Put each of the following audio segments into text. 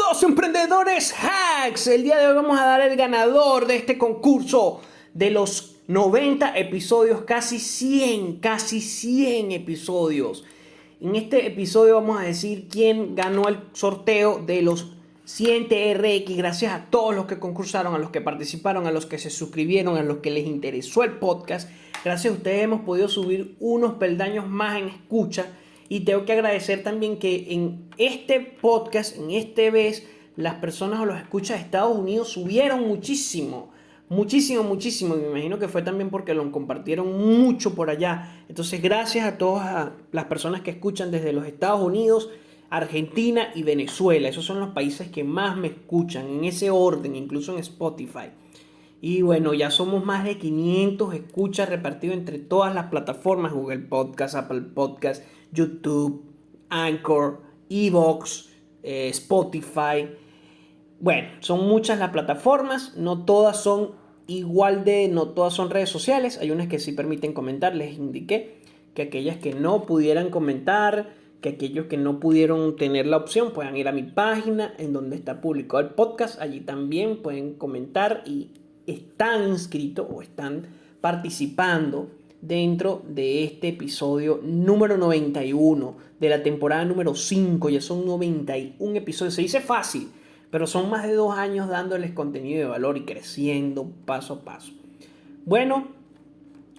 Los emprendedores hacks. El día de hoy vamos a dar el ganador de este concurso de los 90 episodios, casi 100 episodios. En este episodio vamos a decir quién ganó el sorteo de los 100 TRX. Gracias a todos los que concursaron, a los que participaron, a los que se suscribieron, a los que les interesó el podcast. Gracias a ustedes hemos podido subir unos peldaños más en escucha. Y tengo que agradecer también que en este podcast, en este vez, las personas o los escuchas de Estados Unidos subieron muchísimo. Y me imagino que fue también porque lo compartieron mucho por allá. Entonces, gracias a todas las personas que escuchan desde los Estados Unidos, Argentina y Venezuela. Esos son los países que más me escuchan, en ese orden, incluso en Spotify. Y bueno, ya somos más de 500 escuchas repartidos entre todas las plataformas: Google Podcast, Apple Podcast, YouTube, Anchor, Evox, Spotify. Bueno, son muchas las plataformas, no todas son no todas son redes sociales. Hay unas que sí permiten comentar. Les indiqué que aquellas que no pudieran comentar, que aquellos que no pudieron tener la opción, puedan ir a mi página en donde está publicado el podcast. Allí también pueden comentar y están inscritos o están participando dentro de este episodio número 91 de la temporada número 5. Ya son 91 episodios. Se dice fácil, pero son más de 2 años dándoles contenido de valor y creciendo paso a paso. Bueno,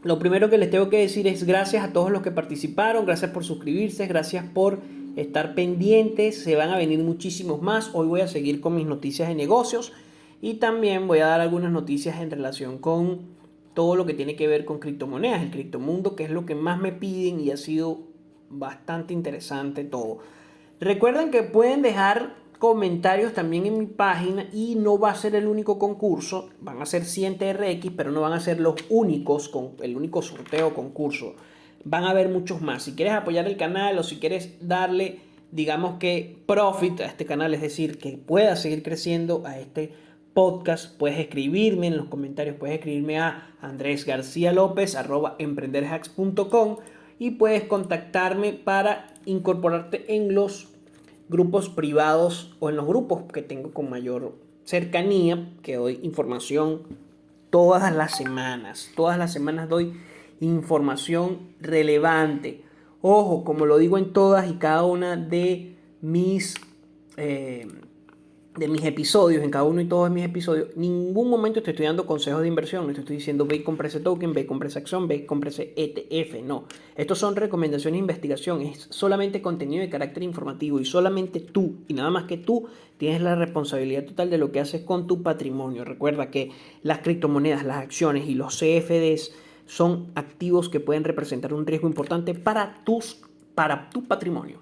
lo primero que les tengo que decir es gracias a todos los que participaron. Gracias por suscribirse, gracias por estar pendientes. Se van a venir muchísimos más. Hoy voy a seguir con mis noticias de negocios y también voy a dar algunas noticias en relación con todo lo que tiene que ver con criptomonedas, el criptomundo, que es lo que más me piden y ha sido bastante interesante todo. Recuerden que pueden dejar comentarios también en mi página y no va a ser el único concurso. Van a ser 100 TRX, pero no van a ser los únicos, el único sorteo o concurso. Van a haber muchos más. Si quieres apoyar el canal o si quieres darle, digamos que profit a este canal, es decir, que pueda seguir creciendo a este podcast, puedes escribirme en los comentarios, puedes escribirme a andresgarcialopez@emprenderhacks.com y puedes contactarme para incorporarte en los grupos privados o en los grupos que tengo con mayor cercanía, que doy información todas las semanas. Todas las semanas doy información relevante. Ojo, como lo digo en todas y cada una de mis episodios, en cada uno y todos mis episodios, en ningún momento te estoy dando consejos de inversión. No te estoy diciendo ve y compra ese token, ve y compra esa acción, ve y compra ese ETF. No, estos son recomendaciones de investigación. Es solamente contenido de carácter informativo y solamente tú y nada más que tú tienes la responsabilidad total de lo que haces con tu patrimonio. Recuerda que las criptomonedas, las acciones y los CFDs son activos que pueden representar un riesgo importante para tu patrimonio.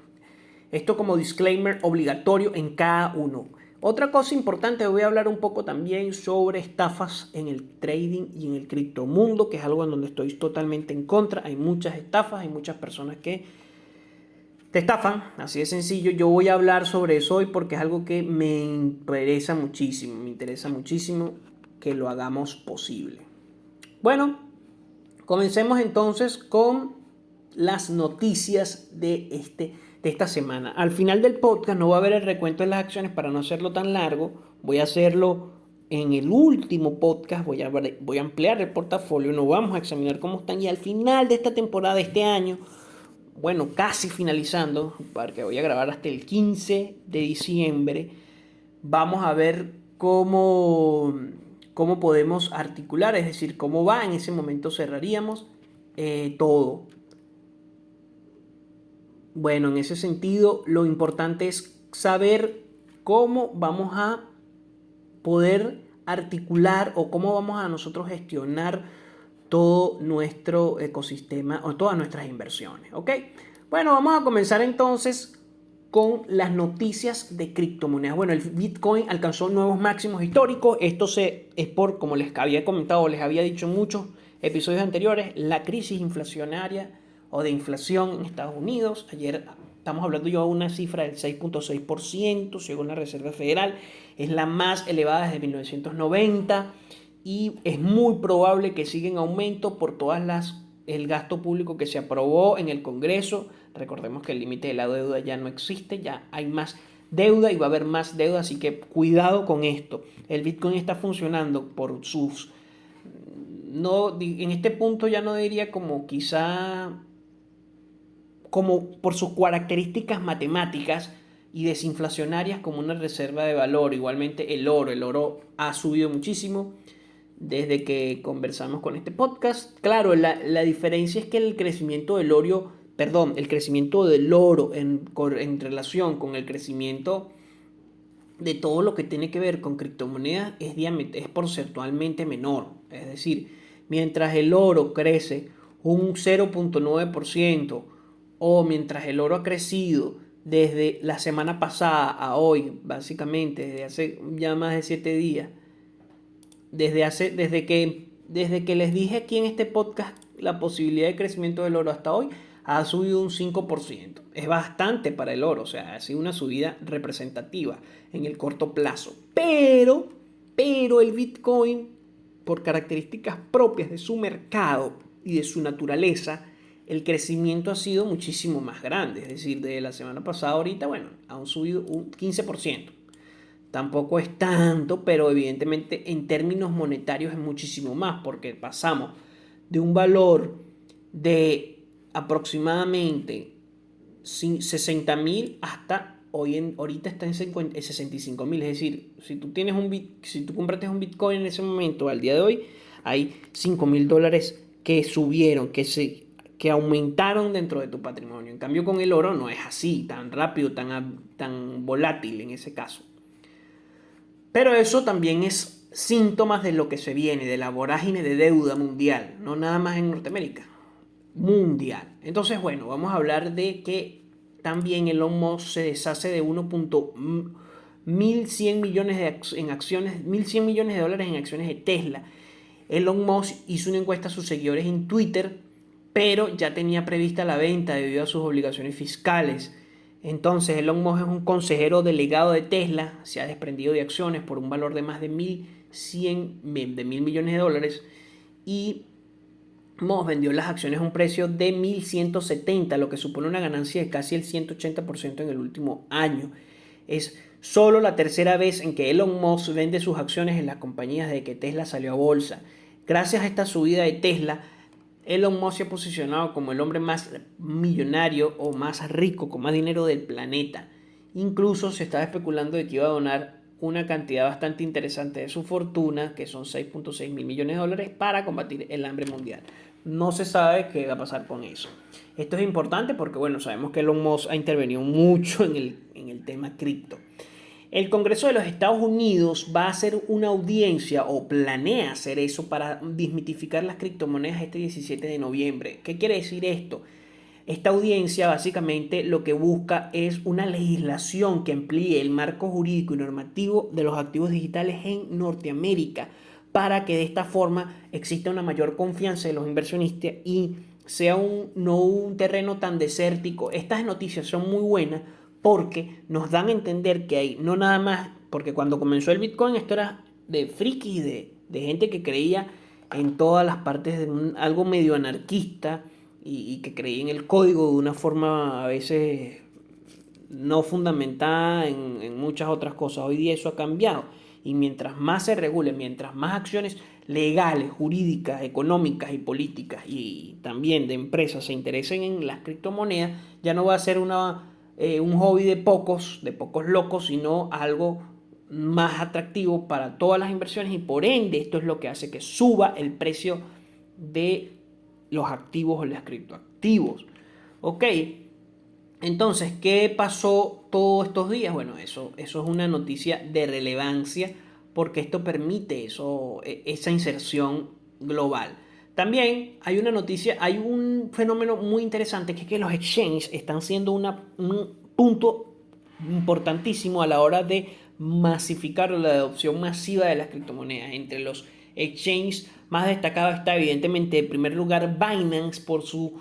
Esto como disclaimer obligatorio en cada uno. Otra cosa importante, voy a hablar un poco también sobre estafas en el trading y en el criptomundo, que es algo en donde estoy totalmente en contra. Hay muchas estafas, hay muchas personas que te estafan, así de sencillo. Yo voy a hablar sobre eso hoy porque es algo que me interesa muchísimo que lo hagamos posible. Bueno, comencemos entonces con las noticias de esta semana. Al final del podcast no va a haber el recuento de las acciones para no hacerlo tan largo. Voy a hacerlo en el último podcast. Voy a ampliar el portafolio. Nos vamos a examinar cómo están. Y al final de esta temporada, de este año, bueno, casi finalizando, porque voy a grabar hasta el 15 de diciembre, vamos a ver cómo podemos articular, es decir, cómo va. En ese momento cerraríamos todo. Bueno, en ese sentido, lo importante es saber cómo vamos a poder articular o cómo vamos a nosotros gestionar todo nuestro ecosistema o todas nuestras inversiones, ¿ok? Bueno, vamos a comenzar entonces con las noticias de criptomonedas. Bueno, el Bitcoin alcanzó nuevos máximos históricos. Esto es por, como les había comentado, les había dicho en muchos episodios anteriores, la crisis inflacionaria o de inflación en Estados Unidos. Ayer estamos hablando yo de una cifra del 6.6% según la Reserva Federal. Es la más elevada desde 1990 y es muy probable que siga en aumento por el gasto público que se aprobó en el Congreso. Recordemos que el límite de la deuda ya no existe, ya hay más deuda y va a haber más deuda, así que cuidado con esto. El Bitcoin está funcionando por sus... No, en este punto ya no diría como quizá como por sus características matemáticas y desinflacionarias como una reserva de valor. Igualmente el oro ha subido muchísimo desde que conversamos con este podcast. Claro, la diferencia es que el crecimiento del oro, perdón, el crecimiento del oro en relación con el crecimiento de todo lo que tiene que ver con criptomonedas es porcentualmente menor. Es decir, mientras el oro crece un 0,9% o mientras el oro ha crecido desde la semana pasada a hoy, básicamente desde hace ya más de 7 días, desde que les dije aquí en este podcast la posibilidad de crecimiento del oro hasta hoy, ha subido un 5%. Es bastante para el oro, o sea, ha sido una subida representativa en el corto plazo. Pero el Bitcoin, por características propias de su mercado y de su naturaleza, el crecimiento ha sido muchísimo más grande. Es decir, de la semana pasada ahorita, bueno, han subido un 15%. Tampoco es tanto, pero evidentemente en términos monetarios es muchísimo más, porque pasamos de un valor de aproximadamente 60.000 hasta ahorita está en 65.000. Es decir, si tú compraste un Bitcoin en ese momento, al día de hoy, hay $5.000 que subieron, que aumentaron dentro de tu patrimonio. En cambio, con el oro no es así, tan rápido, tan volátil en ese caso. Pero eso también es síntomas de lo que se viene, de la vorágine de deuda mundial, no nada más en Norteamérica, mundial. Entonces, bueno, vamos a hablar de que también Elon Musk se deshace de 1.100 millones en acciones, 1.100 millones de dólares en acciones de Tesla. Elon Musk hizo una encuesta a sus seguidores en Twitter, pero ya tenía prevista la venta debido a sus obligaciones fiscales. Entonces, Elon Musk es un consejero delegado de Tesla, se ha desprendido de acciones por un valor de más de 1.000 millones de dólares y Musk vendió las acciones a un precio de 1.170, lo que supone una ganancia de casi el 180% en el último año. Es solo la tercera vez en que Elon Musk vende sus acciones en las compañías desde que Tesla salió a bolsa. Gracias a esta subida de Tesla, Elon Musk se ha posicionado como el hombre más millonario o más rico, con más dinero del planeta. Incluso se estaba especulando de que iba a donar una cantidad bastante interesante de su fortuna, que son 6.6 mil millones de dólares, para combatir el hambre mundial. No se sabe qué va a pasar con eso. Esto es importante porque, bueno, sabemos que Elon Musk ha intervenido mucho en el tema cripto. El Congreso de los Estados Unidos va a hacer una audiencia o planea hacer eso para desmitificar las criptomonedas este 17 de noviembre. ¿Qué quiere decir esto? Esta audiencia básicamente lo que busca es una legislación que amplíe el marco jurídico y normativo de los activos digitales en Norteamérica para que de esta forma exista una mayor confianza de los inversionistas y sea no un terreno tan desértico. Estas noticias son muy buenas porque nos dan a entender que hay no nada más, porque cuando comenzó el Bitcoin esto era de frikis, de gente que creía en todas las partes de algo medio anarquista y que creía en el código de una forma a veces no fundamentada en muchas otras cosas. Hoy día eso ha cambiado y mientras más se regule, mientras más acciones legales, jurídicas, económicas y políticas y también de empresas se interesen en las criptomonedas, ya no va a ser un hobby de pocos locos, sino algo más atractivo para todas las inversiones y por ende esto es lo que hace que suba el precio de los activos o los criptoactivos. Ok, entonces, ¿qué pasó todos estos días? Bueno, eso es una noticia de relevancia porque esto permite esa inserción global. También hay una noticia, hay un fenómeno muy interesante que es que los exchanges están siendo un punto importantísimo a la hora de masificar la adopción masiva de las criptomonedas. Entre los exchanges más destacados está evidentemente en primer lugar Binance por su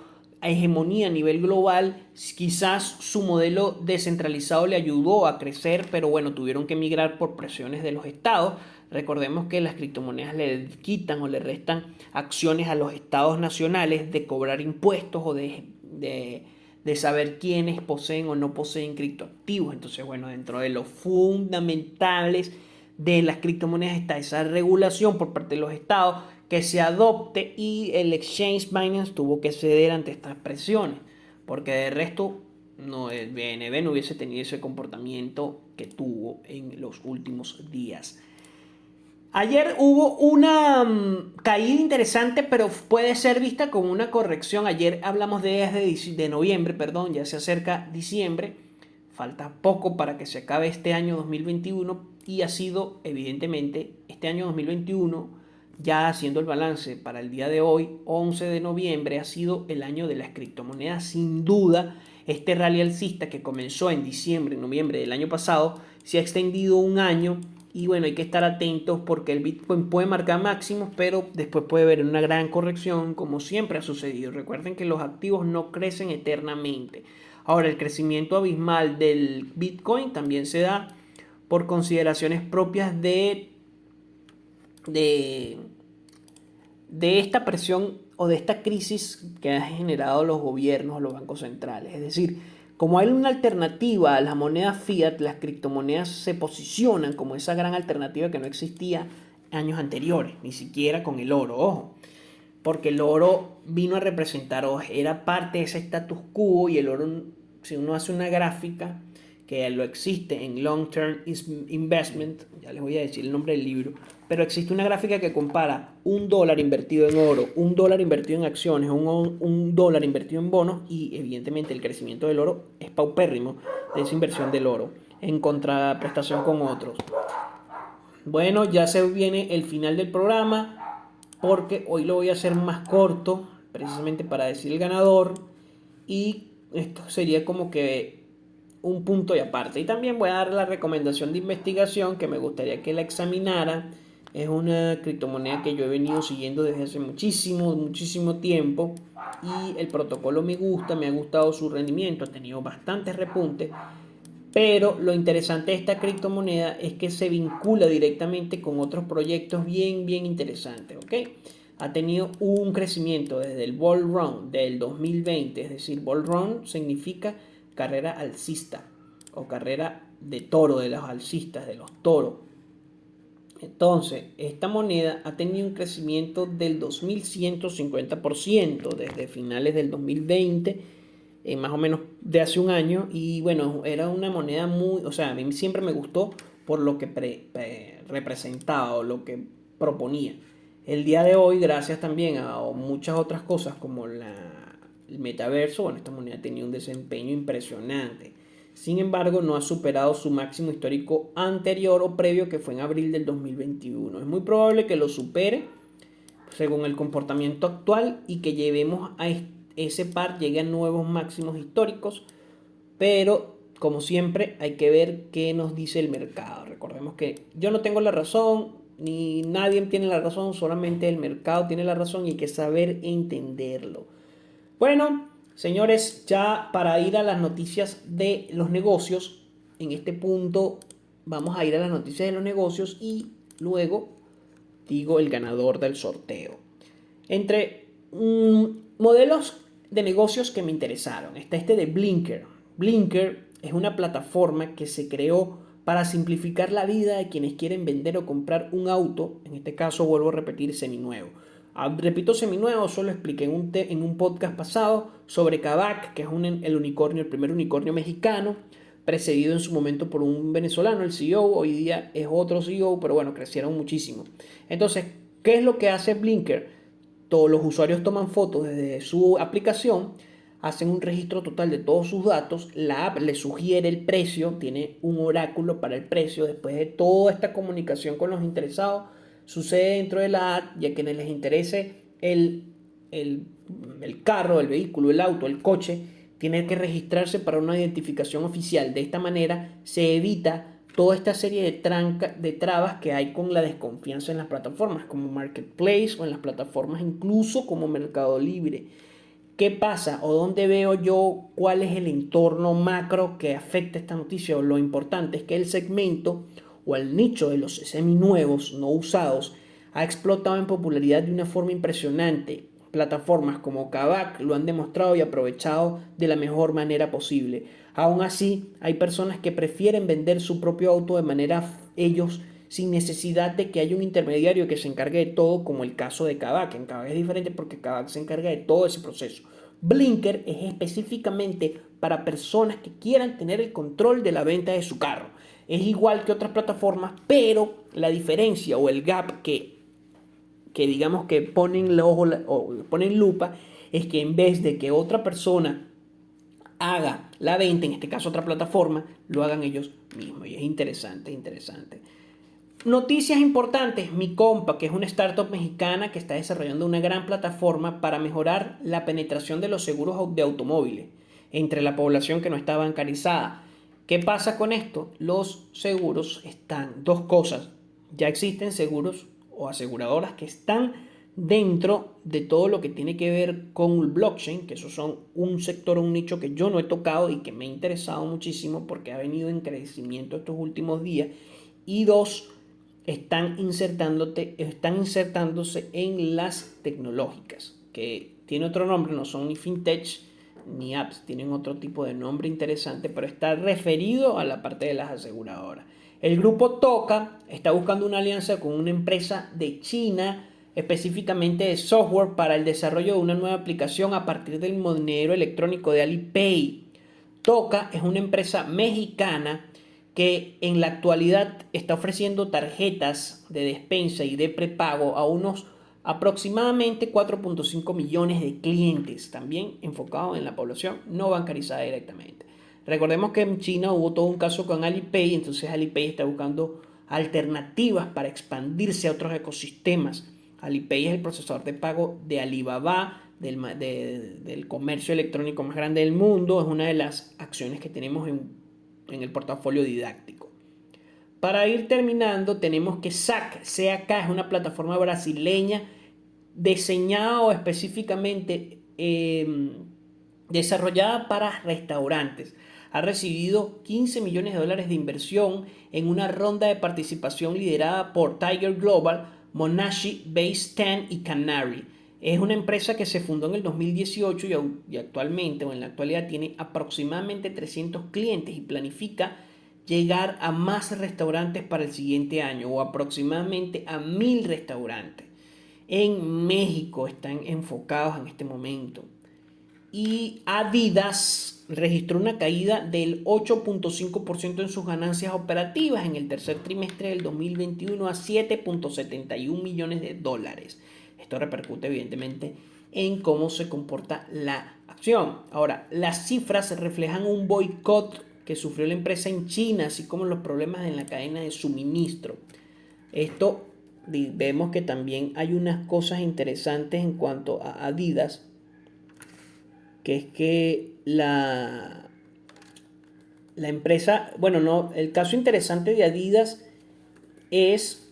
hegemonía a nivel global. Quizás su modelo descentralizado le ayudó a crecer, pero bueno, tuvieron que migrar por presiones de los estados. Recordemos que las criptomonedas le quitan o le restan acciones a los estados nacionales de cobrar impuestos o de de saber quiénes poseen o no poseen criptoactivos. Entonces, bueno, dentro de los fundamentales de las criptomonedas está esa regulación por parte de los estados que se adopte, y el exchange Binance tuvo que ceder ante estas presiones, porque de resto no, el BNB no hubiese tenido ese comportamiento que tuvo en los últimos días. Ayer hubo una caída interesante, pero puede ser vista como una corrección. Ayer hablamos de noviembre, perdón, ya se acerca diciembre. Falta poco para que se acabe este año 2021 y ha sido, evidentemente, este año 2021, ya haciendo el balance para el día de hoy, 11 de noviembre, ha sido el año de las criptomonedas. Sin duda, este rally alcista que comenzó en diciembre, noviembre del año pasado, se ha extendido un año. Y bueno, hay que estar atentos porque el Bitcoin puede marcar máximos, pero después puede haber una gran corrección, como siempre ha sucedido. Recuerden que los activos no crecen eternamente. Ahora, el crecimiento abismal del Bitcoin también se da por consideraciones propias de esta presión o de esta crisis que han generado los gobiernos, los bancos centrales. Es decir, como hay una alternativa a las monedas fiat, las criptomonedas se posicionan como esa gran alternativa que no existía años anteriores, ni siquiera con el oro, ojo. Porque el oro vino a representar, o era parte de ese status quo, y el oro, si uno hace una gráfica, que lo existe en Long Term Investment, ya les voy a decir el nombre del libro, pero existe una gráfica que compara $1 invertido en oro, $1 invertido en acciones, un dólar invertido en bonos, y evidentemente el crecimiento del oro es paupérrimo de esa inversión del oro en contraprestación con otros. Bueno, ya se viene el final del programa, porque hoy lo voy a hacer más corto, precisamente para decir el ganador, y esto sería como que un punto y aparte. Y también voy a dar la recomendación de investigación que me gustaría que la examinara. Es una criptomoneda que yo he venido siguiendo desde hace muchísimo tiempo, y el protocolo me gusta, me ha gustado su rendimiento, ha tenido bastantes repuntes, pero lo interesante de esta criptomoneda es que se vincula directamente con otros proyectos bien interesantes, ¿ok? Ha tenido un crecimiento desde el Bull Run del 2020, es decir, Bull Run significa carrera alcista o carrera de toro, de los alcistas, de los toros. Entonces, esta moneda ha tenido un crecimiento del 2150% desde finales del 2020, más o menos de hace un año. Y bueno, era una moneda muy, o sea, a mí siempre me gustó por lo que representaba o lo que proponía. El día de hoy, gracias también a muchas otras cosas como el metaverso, bueno, esta moneda tenía un desempeño impresionante. Sin embargo, no ha superado su máximo histórico anterior o previo, que fue en abril del 2021. Es muy probable que lo supere según el comportamiento actual y que llevemos a ese par llegue a nuevos máximos históricos, pero como siempre hay que ver qué nos dice el mercado. Recordemos que yo no tengo la razón, ni nadie tiene la razón, solamente el mercado tiene la razón y hay que saber entenderlo. Bueno, señores, ya para ir a las noticias de los negocios, en este punto vamos a ir a las noticias de los negocios y luego digo el ganador del sorteo. Entre modelos de negocios que me interesaron está este de Blinker. Blinker es una plataforma que se creó para simplificar la vida de quienes quieren vender o comprar un auto, en este caso vuelvo a repetir, seminuevo. Repito seminuevo, solo expliqué en un podcast pasado sobre Kavak, que es el unicornio, el primer unicornio mexicano, precedido en su momento por un venezolano, el CEO. Hoy día es otro CEO, pero bueno, crecieron muchísimo. Entonces, ¿qué es lo que hace Blinker? Todos los usuarios toman fotos desde su aplicación, hacen un registro total de todos sus datos, la app le sugiere el precio, tiene un oráculo para el precio. Después de toda esta comunicación con los interesados, sucede dentro de la app, ya que les interese el carro, el vehículo, el auto, el coche, tiene que registrarse para una identificación oficial. De esta manera se evita toda esta serie de trabas que hay con la desconfianza en las plataformas como Marketplace o en las plataformas incluso como Mercado Libre. ¿Qué pasa o dónde veo yo cuál es el entorno macro que afecta esta noticia? Lo importante es que el segmento o el nicho de los seminuevos no usados ha explotado en popularidad de una forma impresionante. plataformas como Kavak lo han demostrado y aprovechado de la mejor manera posible. Aún así, hay personas que prefieren vender su propio auto de manera ellos sin necesidad de que haya un intermediario que se encargue de todo, como el caso de Kavak. En Kavak es diferente porque Kavak se encarga de todo ese proceso. Blinker es específicamente para personas que quieran tener el control de la venta de su carro. Es igual que otras plataformas, pero la diferencia o el gap que digamos que ponen el ojo o ponen lupa es que en vez de que otra persona haga la venta, en este caso otra plataforma, lo hagan ellos mismos. Y es interesante, interesante. Noticias importantes, Mi Compa, que es una startup mexicana que está desarrollando una gran plataforma para mejorar la penetración de los seguros de automóviles entre la población que no está bancarizada. ¿Qué pasa con esto? Los seguros están, dos cosas, ya existen seguros o aseguradoras que están dentro de todo lo que tiene que ver con el blockchain, que esos son un sector, un nicho que yo no he tocado y que me ha interesado muchísimo porque ha venido en crecimiento estos últimos días. Y dos, están insertándose en las tecnológicas, que tiene otro nombre, no son ni fintech ni apps, tienen otro tipo de nombre interesante, pero está referido a la parte de las aseguradoras. El grupo Toca está buscando una alianza con una empresa de China, específicamente de software para el desarrollo de una nueva aplicación a partir del monedero electrónico de Alipay. Toca es una empresa mexicana que en la actualidad está ofreciendo tarjetas de despensa y de prepago a unos aproximadamente 4.5 millones de clientes, también enfocados en la población no bancarizada directamente. Recordemos que en China hubo todo un caso con Alipay, entonces Alipay está buscando alternativas para expandirse a otros ecosistemas. Alipay es el procesador de pago de Alibaba, del comercio electrónico más grande del mundo, es una de las acciones que tenemos en el portafolio didáctico. Para ir terminando, tenemos que SAC es una plataforma brasileña diseñada o específicamente desarrollada para restaurantes. Ha recibido 15 millones de dólares de inversión en una ronda de participación liderada por Tiger Global, Monashi, Base 10 y Canary. Es una empresa que se fundó en el 2018 y actualmente o en la actualidad tiene aproximadamente 300 clientes y planifica llegar a más restaurantes para el siguiente año o aproximadamente a 1000 restaurantes. En México están enfocados en este momento. Y Adidas registró una caída del 8.5% en sus ganancias operativas en el tercer trimestre del 2021 a 7.71 millones de dólares. Esto repercute evidentemente en cómo se comporta la acción. Ahora, las cifras reflejan un boicot que sufrió la empresa en China, así como los problemas en la cadena de suministro. Esto vemos que también hay unas cosas interesantes en cuanto a Adidas, que es que la empresa, bueno, no, el caso interesante de Adidas es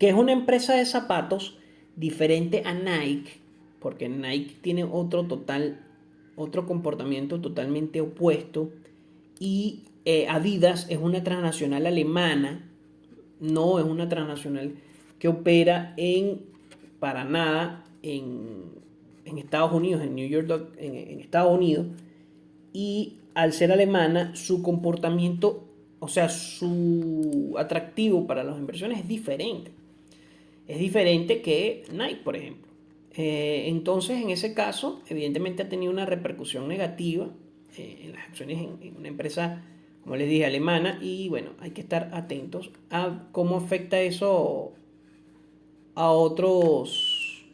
que es una empresa de zapatos diferente a Nike, porque Nike tiene otro comportamiento totalmente opuesto y Adidas es una transnacional alemana, no es una transnacional que opera para nada en Estados Unidos, en New York, en Estados Unidos, y al ser alemana, su comportamiento, o sea, su atractivo para las inversiones es diferente. Es diferente que Nike, por ejemplo. Entonces, en ese caso, evidentemente ha tenido una repercusión negativa en las acciones en una empresa, como les dije, alemana, y bueno, hay que estar atentos a cómo afecta eso a otros,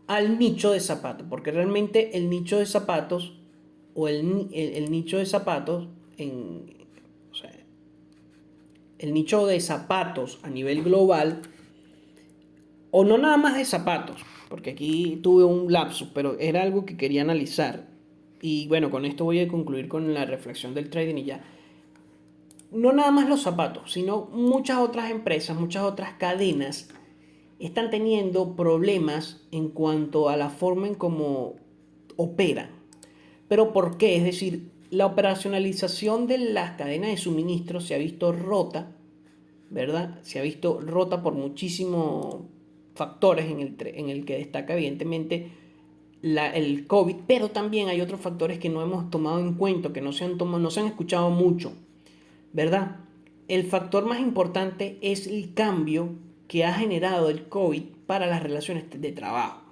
al nicho de zapatos, porque realmente el nicho de zapatos o el nicho de zapatos o sea, el nicho de zapatos a nivel global, o no nada más de zapatos, porque aquí tuve un lapsus, pero era algo que quería analizar. Y bueno, con esto voy a concluir con la reflexión del trading y ya. No nada más los zapatos, sino muchas otras empresas, muchas otras cadenas están teniendo problemas en cuanto a la forma en cómo operan. ¿Pero por qué? Es decir, la operacionalización de las cadenas de suministro se ha visto rota, ¿verdad? Se ha visto rota por muchísimo factores en el que destaca evidentemente el COVID, pero también hay otros factores que no hemos tomado en cuenta, que no se han escuchado mucho, ¿verdad? El factor más importante es el cambio que ha generado el COVID para las relaciones de trabajo.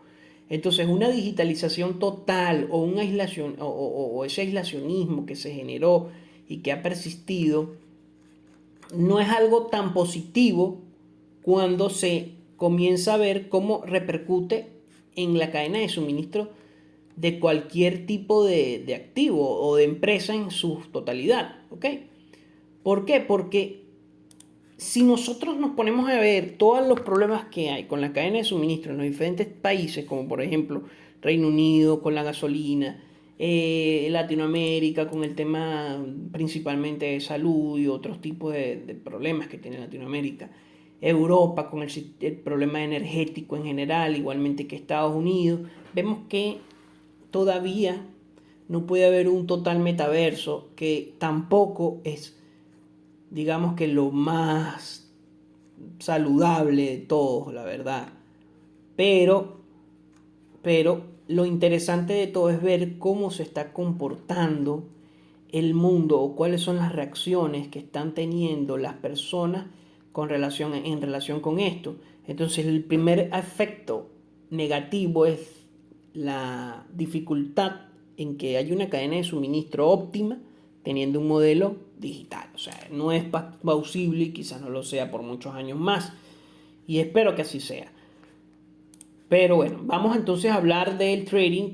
Entonces, una digitalización total o un o ese aislacionismo que se generó y que ha persistido no es algo tan positivo cuando se comienza a ver cómo repercute en la cadena de suministro de cualquier tipo de activo o de empresa en su totalidad, ¿ok? ¿Por qué? Porque si nosotros nos ponemos a ver todos los problemas que hay con la cadena de suministro en los diferentes países, como por ejemplo Reino Unido con la gasolina, Latinoamérica con el tema principalmente de salud y otros tipos de problemas que tiene Latinoamérica, Europa con el problema energético en general, igualmente que Estados Unidos, vemos que todavía no puede haber un total metaverso, que tampoco es, digamos, que lo más saludable de todos, la verdad. Pero lo interesante de todo es ver cómo se está comportando el mundo o cuáles son las reacciones que están teniendo las personas en relación con esto. Entonces, el primer efecto negativo es la dificultad en que haya una cadena de suministro óptima teniendo un modelo digital. O sea, no es plausible y quizás no lo sea por muchos años más. Y espero que así sea. Pero bueno, vamos entonces a hablar del trading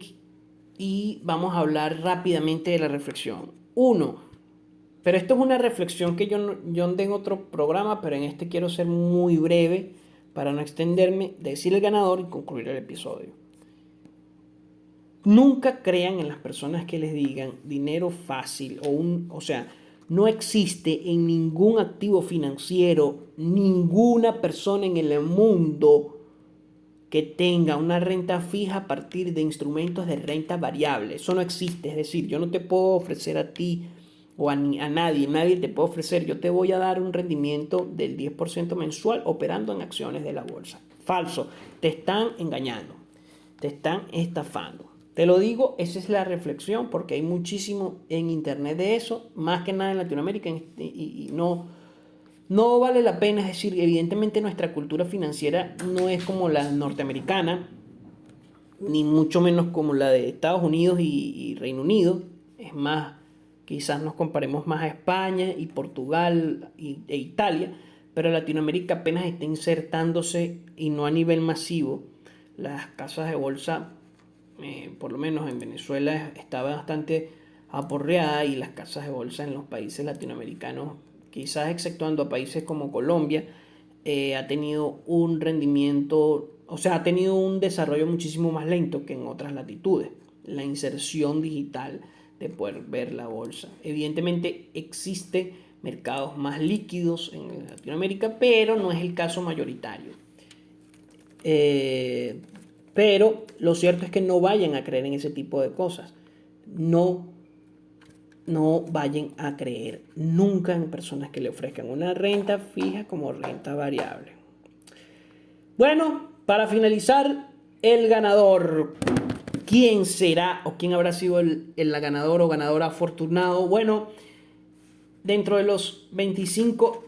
y vamos a hablar rápidamente de la reflexión. Pero esto es una reflexión que yo andé en otro programa, pero en este quiero ser muy breve para no extenderme, decir el ganador y concluir el episodio. Nunca crean en las personas que les digan dinero fácil o sea, no existe en ningún activo financiero ninguna persona en el mundo que tenga una renta fija a partir de instrumentos de renta variable. Eso no existe. Es decir, yo no te puedo ofrecer a ti o a nadie te puede ofrecer, yo te voy a dar un rendimiento del 10% mensual operando en acciones de la bolsa. Falso. Te están engañando. Te están estafando. Te lo digo, esa es la reflexión, porque hay muchísimo en internet de eso, más que nada en Latinoamérica, y no vale la pena. Es decir, evidentemente nuestra cultura financiera no es como la norteamericana, ni mucho menos como la de Estados Unidos y Reino Unido. Es más, quizás nos comparemos más a España y Portugal e Italia, pero Latinoamérica apenas está insertándose y no a nivel masivo. Las casas de bolsa, por lo menos en Venezuela, está bastante aporreada, y las casas de bolsa en los países latinoamericanos, quizás exceptuando a países como Colombia, ha tenido un rendimiento, o sea, ha tenido un desarrollo muchísimo más lento que en otras latitudes. La inserción digital de poder ver la bolsa. Evidentemente existen mercados más líquidos en Latinoamérica, pero no es el caso mayoritario. Pero lo cierto es que no vayan a creer en ese tipo de cosas. No vayan a creer nunca en personas que le ofrezcan una renta fija como renta variable. Bueno, para finalizar, el ganador. ¿Quién será o quién habrá sido el ganador o ganadora afortunado? Bueno, dentro de los 25,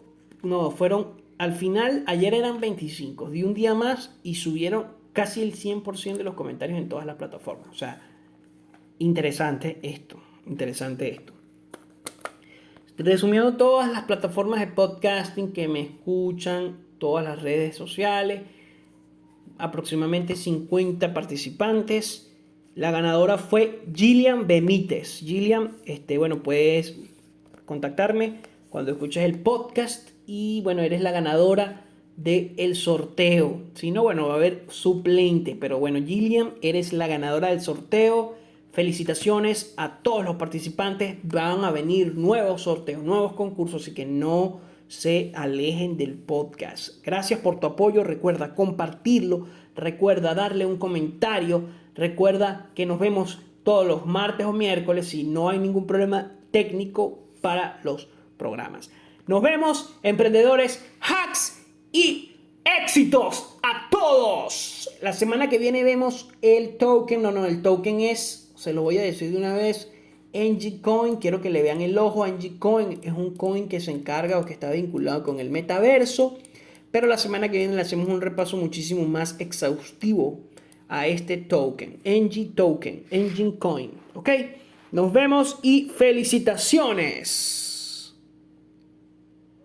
al final, ayer eran 25, di un día más y subieron casi el 100% de los comentarios en todas las plataformas. O sea, interesante esto. Resumiendo, todas las plataformas de podcasting que me escuchan, todas las redes sociales, aproximadamente 50 participantes. La ganadora fue Gillian Benítez. Gillian, bueno, puedes contactarme cuando escuches el podcast y bueno, eres la ganadora del sorteo. Si no, bueno, va a haber suplente, pero bueno, Gillian, eres la ganadora del sorteo. Felicitaciones a todos los participantes. Van a venir nuevos sorteos, nuevos concursos, así que no se alejen del podcast. Gracias por tu apoyo. Recuerda compartirlo, recuerda darle un comentario, recuerda que nos vemos todos los martes o miércoles y no hay ningún problema técnico para los programas. Nos vemos, emprendedores, hacks, y Éxitos a todos. La semana que viene vemos el token. No, el token es, se lo voy a decir de una vez, NG Coin. Quiero que le vean el ojo a NG Coin. Es un coin que se encarga o que está vinculado con el metaverso. Pero la semana que viene le hacemos un repaso muchísimo más exhaustivo a este token. NG Token, NG Coin. ¿Ok? Nos vemos y felicitaciones.